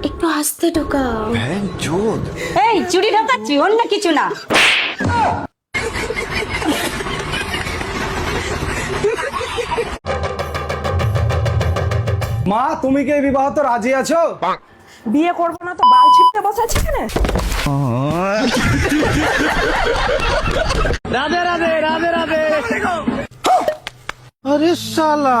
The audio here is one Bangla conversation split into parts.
একটু আস্তে ঢোকাও। এই চুরি ঢোকাচ্ছি, অন্য কিছু না। মা, তুমি কি বিবাহত রাজি আছো? বিয়ে করবো না তো বাল ছিটতে বসে আছে কেন? রাধে রাধে রাধে রাধে। আরে শালা।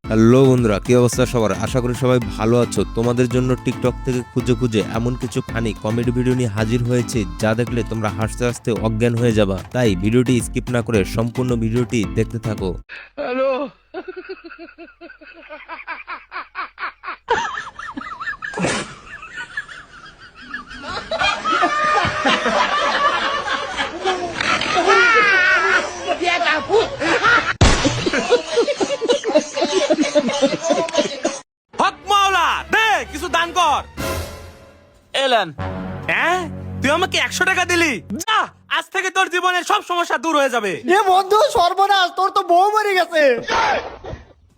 হ্যালো বন্ধুরা, কি অবস্থা সবার? আশা করি সবাই ভালো আছো। তোমাদের জন্য টিকটক থেকে খুঁজে খুঁজে এমন কিছু ফানি কমেডি ভিডিও নিয়ে হাজির হয়েছে যা দেখলে তোমরা হাসতে হাসতে অজ্ঞান হয়ে যাবা। তাই ভিডিওটি স্কিপ না করে সম্পূর্ণ ভিডিওটি দেখতে থাকো। হ্যালো। হক মাওলা দে কিছু দান কর। এলেন হ্যাঁ, তুই আমাকে 100 টাকা দিলি, যা আজ থেকে তোর জীবনের সব সমস্যা দূর হয়ে যাবে। এ বন্ধু, সর্বনাশ, তোর তো বউ মরে গেছে।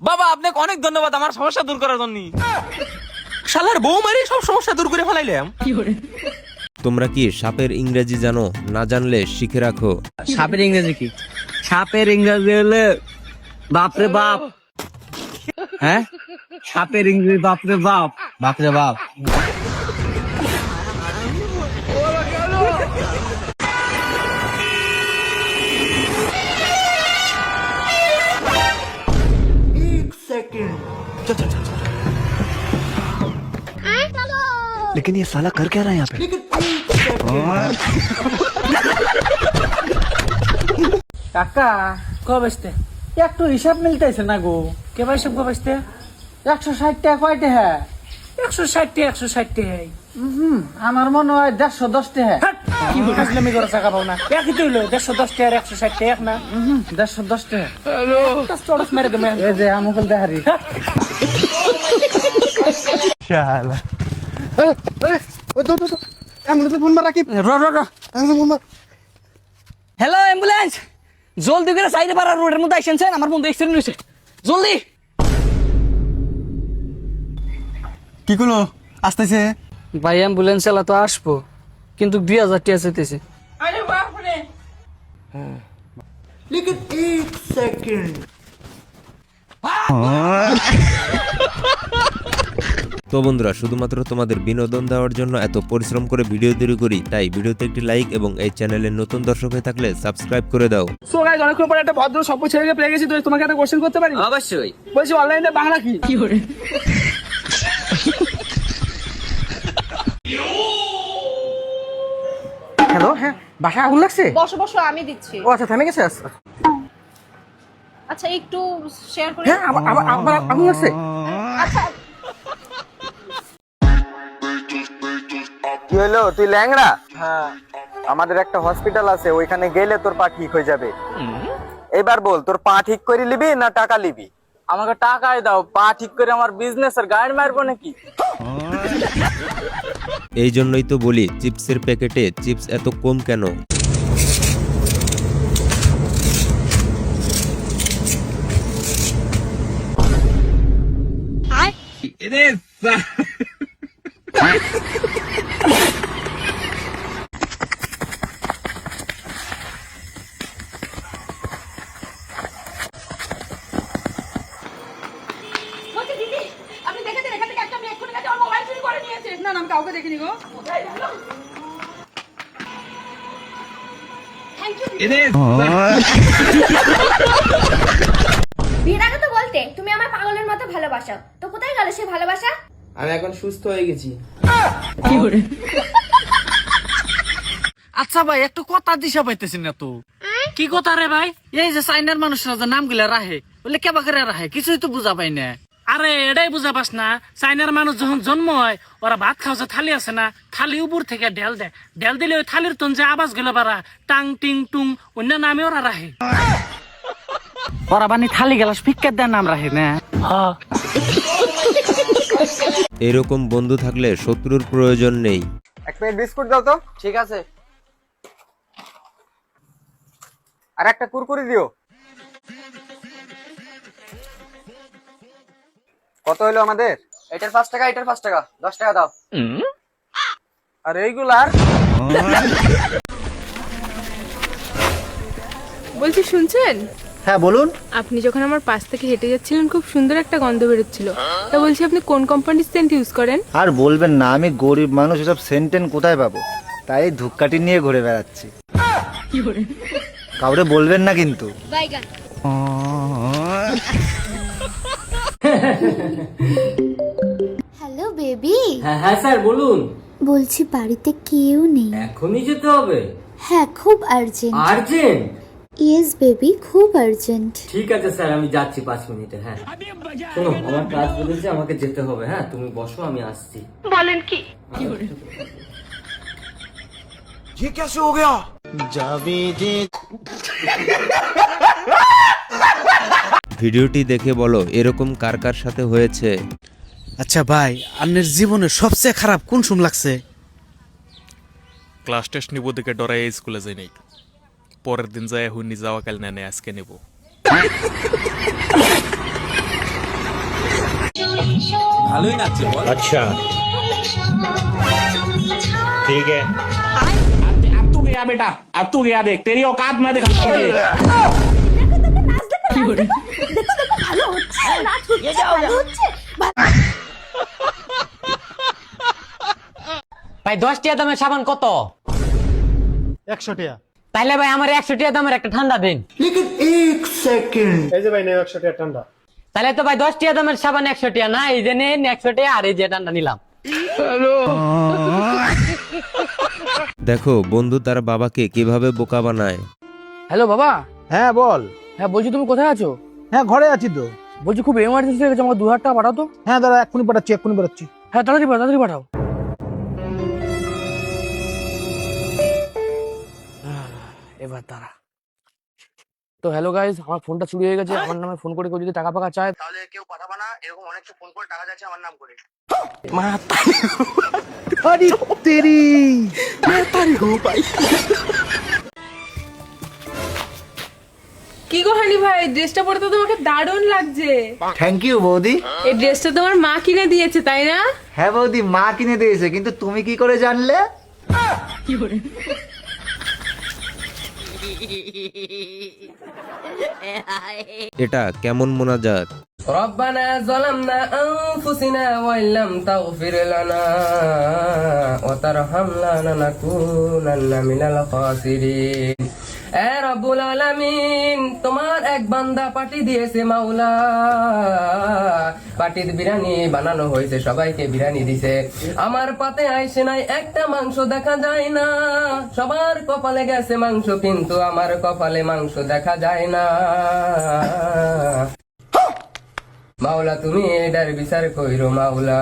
বাবা আপনাকে অনেক ধন্যবাদ আমার সমস্যা দূর করার জন্য। শালার বউ মারি সব সমস্যা দূর করে ফেলাইলাম। তোমরা কি সাপের ইংরেজি জানো? না জানলে শিখে রাখো। সাপের ইংরেজি কি? সাপের ইংরেজি হলে বাপরে বাপ। হ্যাঁ, সাপের ইংরেজি বাপরে বাপ। বাপরে বাপ। लेकिन ये साला कर क्या रहा है यहाँ पे? কাকা কবেস্তে একটু হিসাব মিলতেছে না গো। কে ভাই সব কবেস্তে 160 টাকা কয়টা? হ্যাঁ 160 টাকা 160 টাকা। আমার মনে হয় 110 টাকা। কি বলছিস আমি করে টাকা পাও না? একই তো হলো 110 টাকা আর 160 টাকা এক না। 110 টাকা। হ্যালো চড়স মেরে দে। এই যে আমুকল দেহারি। শালা। ওই তো অ্যাম্বুলেন্স ফোন মারা কি? র ফোন মার। হ্যালো অ্যাম্বুলেন্স, জলদি করে সাইডে পাড়া রোডের মধ্যে আইসেন, আমার বন্ধু অ্যাক্সিডেন্ট হয়েছে, জলদি। কি করলো? আসতেছে। ভাই অ্যাম্বুলেন্স এলা তো আসবো, কিন্তু 2000 টাকা চাইতেছে। তো বন্ধুরা, শুধুমাত্র তোমাদের বিনোদন দেওয়ার জন্য এত পরিশ্রম করে ভিডিও তৈরি করি, তাই ভিডিওতে একটি লাইক এবং এই চ্যানেলের নতুন দর্শক হয়ে থাকলে সাবস্ক্রাইব করে দাও। সো গাইস, অনেকক্ষণ পরে একটা ভদ্র সভ্য ছেলেকে পেয়ে গেছি। তো তোমাকে একটা কোশ্চেন করতে পারি? অবশ্যই। বলছি অনলাইনে বাংলা কি? হ্যালো, হ্যাঁ বাসায় আগুন লাগছে? বসো বসো, আমি দিচ্ছি। ও আচ্ছা, থেমে গেছে। আচ্ছা আচ্ছা একটু শেয়ার করে। হ্যাঁ, আবার আগুন লাগছে। আচ্ছা কি হলো, তুই ল্যাংড়া? হ্যাঁ, আমাদের একটা হসপিটাল আছে, ওইখানে গেলে তোর পা ঠিক হয়ে যাবে। এবার বল, তোর পা ঠিক করে নিবি না টাকা নিবি? আমাকে টাকাই দাও, পা ঠিক করে আমার বিজনেস আর গাড়ি মারবো নাকি? এই জন্যই তো বলি, চিপসের প্যাকেটে চিপস এত কম কেন? বলছি দিদি, আপনি দেখেছেন এখান থেকে একটা মেয়ে এক্ষুনি গেছে, ওর মোবাইল চুরি করে নিয়েছে। না না, আমি কাউকে দেখিনি গো। থ্যাংক ইউ দিদি। বিয়ের আগে তো বলতে তুমি আমার পাগলের মতো ভালোবাসো, তো কোথায় গেল সেই ভালোবাসা? আমি এখন সুস্থ হয়ে গেছি। আচ্ছা ভাই, একটু কথা দিশা পাইতেছি না তো। কি কথা রে ভাই? এই যে চাইনার মানুষরা যে নামগুলা রাহে, বলে কেবা করে রাহে, কিছুই তো বুঝা পাই না। আরে এটাই বুঝা পাস না, চাইনার মানুষ যখন জন্ম হয় ওরা ভাত খাওয়া যে থালি আছে না, থালি উপর থেকে ঢেল দেয়, ঢেল দিলে ওই থালির তন যে আওয়াজ গেল বারা টাং টিং টুং, অন্য নামে ওরা রাহে। ওরা বানি থালি গেলাস ফিক্কার দেয় নাম রাহে না। এরকম বন্ধু থাকলে শত্রুর প্রয়োজন নেই। এক প্লেট বিস্কুট দাও তো। ঠিক আছে। আর একটা কুরকুরি দিও। কত হলো আমাদের? এটার 5 টাকা, এটার 5 টাকা, 10 টাকা দাও। আর এইগুলার বলছি শুনছেন, হ্যাঁ বলুন। আপনি যখন আমার পাশ থেকে হেঁটে যাচ্ছিলেন খুব সুন্দর একটা গন্ধ বেরোচ্ছিল। তা বলছি আপনি কোন কোম্পানির সেন্ট ইউজ করেন? আর বলবেন না, আমি গরিব মানুষ, এসব সেন্টেন কোথায় পাবো, তাই ধূপকাঠি নিয়ে ঘুরে বেড়াচ্ছি। কাউরে বলবেন না কিন্তু। হ্যালো বেবি, হ্যাঁ স্যার বলুন। বলছি বাড়িতে কেউ নেই। এখনই যেতে হবে? হ্যাঁ, খুব আর্জেন্ট। আর্জেন্ট? ইয়েস বেবি, খুব আর্জেন্ট। ঠিক আছে স্যার, আমি যাচ্ছি 5 মিনিটে। হ্যাঁ শোনো, আমার কাজ বলেছে, আমাকে যেতে হবে। হ্যাঁ তুমি বসো, আমি আসছি। বলেন কি? ভিডিওটি দেখে বলো এরকম কার কার সাথে হয়েছে। আচ্ছা ভাই, আপনার জীবনে সবচেয়ে খারাপ কোন সময় লাগছে? ক্লাস টেস্ট নিব দেখে ডরাই স্কুলে যাই নাই, পরের দিন যায় হুইনি যাওয়া কাল নেনে আজকে নেব। ভালোই নাচছে বল। আচ্ছা ঠিক আছে। अब तू गया बेटा, अब तू गया, देख तेरी औकात मैं दिखाऊंगा। ভালো হচ্ছে, নাচ হচ্ছে, ভালো হচ্ছে। ভাই 10 টাকা দামের সাবান কত? 100 টাকা। তাইলে ভাই আমার 100 টাকা দামের একটা ঠান্ডা দিন। এই যে ভাই নেই 100 টাকা ঠান্ডা। তাহলে তো ভাই 10 টাকা দামের সাবান 100 টাকা না, এই যে নেন 100 টাকা, আর এই যে ঠান্ডা নিলাম। দেখো বন্ধু তার বাবাকে কিভাবে বোকা বানায়। হ্যালো বাবা। হ্যাঁ বল। হ্যাঁ বলছি তুমি কোথায় আছো? হ্যাঁ ঘরে আছি তো। বলছি খুব এমার্জেন্সি হয়ে গেছে, আমাকে 2000 টাকা পাঠাও তো। হ্যাঁ দাদা, এক্ষুনি পাঠাচ্ছি, এক্ষুনি পাঠাচ্ছি। হ্যাঁ তাড়াতাড়ি পাঠাও, তাড়াতাড়ি পাঠাও। এবার তারা তো হ্যালো গাইস, আমার ফোনটা চুরি হয়ে গেছে। আমার নামে ফোন করে কেউ যদি টাকা পাকা চায় তাহলে কেউ পাঠাবা না, এরকম অনেক ফোন করে টাকা যাচ্ছে আমার নাম করে। আরে তেরি मैं तारी हो भाई। কি গো হানি ভাই, ড্রেসটা পরে তো তোমাকে দারুণ লাগছে। থ্যাংক ইউ বৌদি। এই ড্রেসটা তোমার মা কিনে দিয়েছে তাই না? হ্যাঁ বৌদি, মা কিনে দিয়েছে, কিন্তু তুমি কি করে জানলে? এটা কেমন মোনাজাত। রব্বানা যালামনা আনফুসিনা ওয়া ইল্লাম তাগফির লানা ওয়া তারহামনা লানাকুনান্না মিনাল খাসিরিন। এ রব্বুল আলামিন, তোমার এক বান্দা পার্টি দিয়েছে মাওলা, পার্টির বিরিয়ানি বানানো হয়েছে, সবাইকে বিরিয়ানি দিছে, আমার পাতে আইসে নাই একটা মাংস দেখা যায় না। সবার কপালে গেছে মাংস, কিন্তু আমার কপালে মাংস দেখা যায় না। মাওলা তুমি এটার বিচার কইরো মাওলা।